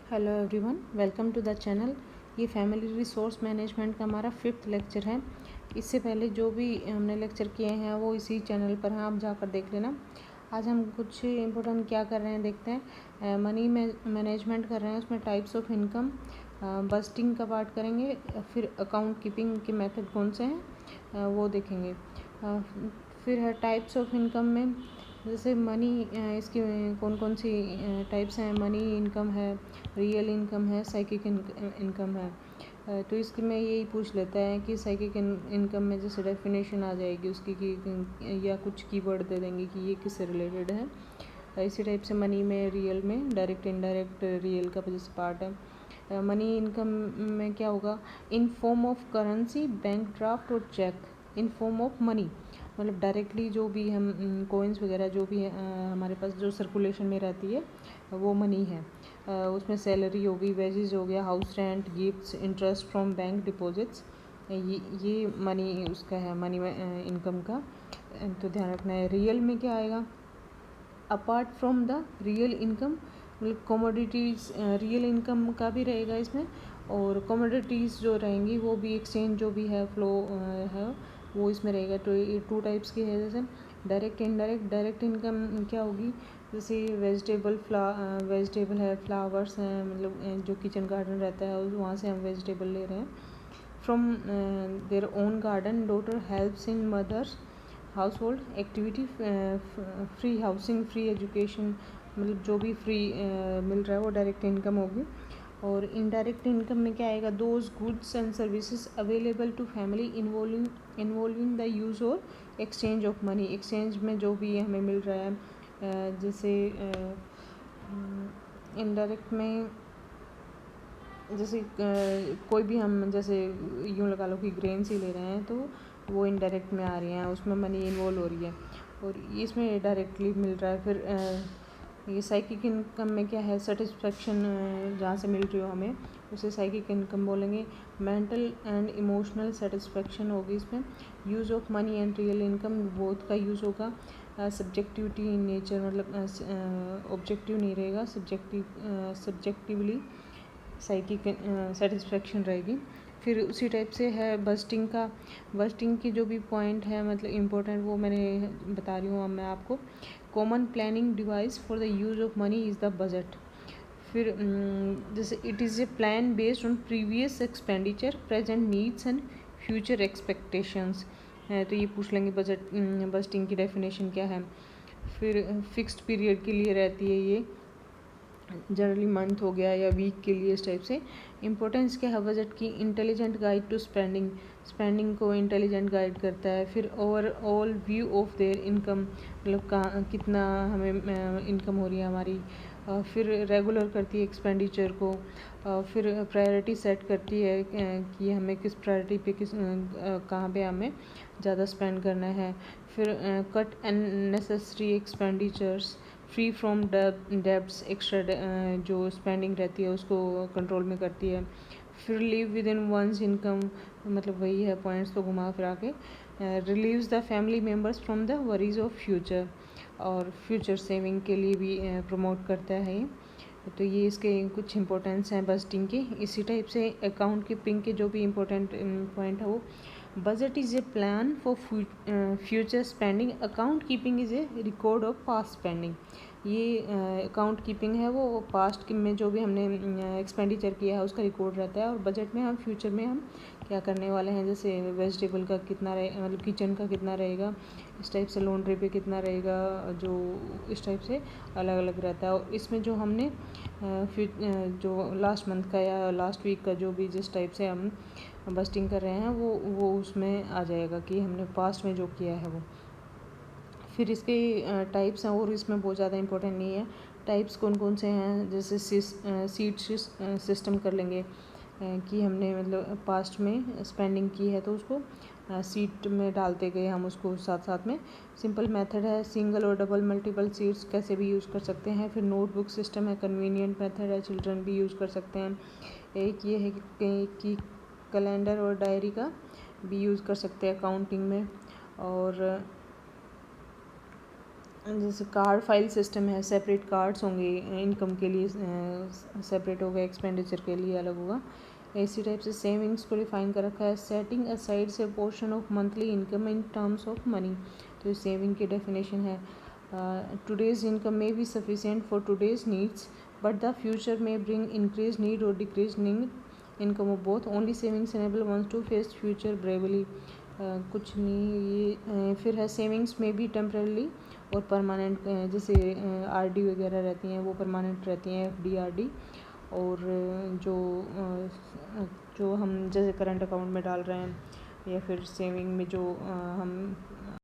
Hello everyone, welcome to the channel. ये family resource management का हमारा 5th लेक्चर है। इससे पहले जो भी हमने लेक्चर किए हैं वो इसी चैनल पर हैं, आप जाकर देख लेना। आज हम कुछ इम्पोर्टेंट क्या कर रहे हैं देखते हैं। मनी मैनेजमेंट कर रहे हैं, उसमें टाइप्स ऑफ इनकम, बजटिंग का पार्ट करेंगे, फिर अकाउंट कीपिंग के मेथड कौन से हैं वो देखेंगे। फिर है टाइप्स ऑफ इनकम में, जैसे मनी, इसकी कौन कौन सी टाइप्स हैं। मनी इनकम है, रियल इनकम है, साइकिक इनकम है। तो इसकी में यही पूछ लेता है कि साइकिक इनकम में जैसे डेफिनेशन आ जाएगी उसकी कि या कुछ कीवर्ड दे देंगे कि ये किससे रिलेटेड है। इसी टाइप से मनी में, रियल में डायरेक्ट इनडायरेक्ट रियल का जैसे पार्ट है। मनी इनकम में क्या होगा, in form of currency, bank draft और cheque, in form of money, मतलब डायरेक्टली जो भी हम कोइंस वगैरह जो भी हमारे पास जो सर्कुलेशन में रहती है वो मनी है। उसमें सैलरी हो गई, वेजेस हो गया, house rent, gifts, interest from bank deposits, ये मनी उसका है, मनी इनकम का। तो ध्यान रखना है। रियल में क्या आएगा, apart from the real income, मतलब कमोडिटीज़ रियल इनकम का भी रहेगा इसमें, और कमोडिटीज़ जो रहेंगी वो भी, एक्सचेंज जो भी है, फ्लो है वो इसमें रहेगा। तो ये 2 टाइप्स की है, जैसे डायरेक्ट इनडायरेक्ट। डायरेक्ट इनकम क्या होगी, जैसे वेजिटेबल है, फ्लावर्स हैं, मतलब जो किचन गार्डन रहता है वहाँ से हम वेजिटेबल ले रहे हैं। From their own garden, daughter helps in mother's household activity, free housing, free education, मतलब जो भी फ्री मिल रहा है वो डायरेक्ट इनकम होगी। और इनडायरेक्ट इनकम में क्या आएगा, those goods and services available to family involving the use और एक्सचेंज ऑफ मनी। एक्सचेंज में जो भी हमें मिल रहा है, जैसे इनडायरेक्ट में जैसे कोई भी हम जैसे यूँ लगा लो कि ग्रेन्स ही ले रहे हैं तो वो इनडायरेक्ट में आ रही हैं, उसमें मनी इन्वॉल्व हो रही है, और इसमें डायरेक्टली मिल रहा है। फिर ये साइकिक इनकम में क्या है, सेटिस्फेक्शन जहाँ से मिल रही हो हमें उसे साइकिक इनकम बोलेंगे। मेंटल एंड इमोशनल सेटिस्फेक्शन होगी इसमें। Use of money and real income both का यूज़ होगा। सब्जेक्टिविटी इन नेचर, मतलब ऑब्जेक्टिव नहीं रहेगा, सब्जेक्टिवली साइकिक सेटिस्फेक्शन रहेगी। फिर उसी टाइप से है बजटिंग का। बजटिंग की जो भी पॉइंट है, मतलब इम्पोर्टेंट, वो मैंने बता रही हूँ अब मैं आपको। Common planning device for the use of money is the budget. फिर जैसे it is a plan based on previous expenditure, present needs and future expectations है। तो ये पूछ लेंगे बजटिंग की डेफिनेशन क्या है। फिर फिक्स्ड पीरियड के लिए रहती है ये, जनरली मंथ हो गया या वीक के लिए, इस टाइप से। इंपॉर्टेंस क्या है बजट की, intelligent guide to spending, spending को इंटेलिजेंट गाइड करता है। फिर overall view of their income, मतलब कितना हमें इनकम हो रही है हमारी। फिर रेगुलर करती है एक्सपेंडिचर को। फिर प्रायोरिटी सेट करती है कि हमें किस प्रायोरिटी पे, कहाँ पे हमें ज़्यादा स्पेंड करना है। फिर cut unnecessary expenditures, free from debts, extra जो स्पेंडिंग रहती है उसको कंट्रोल में करती है। फिर live within one's income, मतलब वही है पॉइंट्स तो घुमा फिरा के। Relieves the family members from the worries of future, और फ्यूचर सेविंग के लिए भी प्रमोट करता है ये। तो ये इसके कुछ इंपॉर्टेंस हैं बजटिंग के। इसी टाइप से अकाउंट कीपिंग के जो भी इम्पोर्टेंट पॉइंट है वो, budget is a plan for future spending, account keeping is a record of past spending. ये अकाउंट कीपिंग है वो पास्ट में जो भी हमने एक्सपेंडिचर किया है उसका रिकॉर्ड रहता है, और बजट में हम फ्यूचर में हम क्या करने वाले हैं, जैसे वेजिटेबल का कितना रहे, मतलब किचन का कितना रहेगा, इस टाइप से लॉन्ड्री पे कितना रहेगा, जो इस टाइप से अलग अलग रहता है। और इसमें जो हमने जो लास्ट मंथ का या लास्ट वीक का जो भी जिस टाइप से हम बस्टिंग कर रहे हैं वो उसमें आ जाएगा कि हमने पास्ट में जो किया है वो। फिर इसके टाइप्स हैं, और इसमें बहुत ज़्यादा इंपॉर्टेंट नहीं है। टाइप्स कौन कौन से हैं, जैसे सीट सिस्टम कर लेंगे कि हमने मतलब पास्ट में स्पेंडिंग की है तो उसको सीट में डालते गए हम उसको साथ साथ में। सिंपल मेथड है, सिंगल और डबल मल्टीपल सीट्स कैसे भी यूज़ कर सकते हैं। फिर नोटबुक सिस्टम है, कन्वीनियंट मेथड है, चिल्ड्रन भी यूज़ कर सकते हैं। एक ये है कि कैलेंडर और डायरी का भी यूज़ कर सकते हैं अकाउंटिंग में। और जैसे कार्ड फाइल सिस्टम है, सेपरेट कार्ड्स होंगे, इनकम के लिए सेपरेट होगा, एक्सपेंडिचर के लिए अलग होगा। इसी टाइप से सेविंग्स को डिफाइन कर रखा है, सेटिंग असाइड से portion of monthly income in terms of money. तो सेविंग की डेफिनेशन है, टुडेज इनकम में be sufficient for today's needs but the future में ब्रिंग इंक्रीज नीड और decrease need income of both, only savings enable one's to face future bravely. कुछ नहीं ये फिर है, सेविंग्स में भी टेम्परली और परमानेंट, जैसे आरडी वगैरह रहती हैं वो परमानेंट रहती हैं, एफडी आरडी। और जो हम जैसे करंट अकाउंट में डाल रहे हैं या फिर सेविंग में जो हम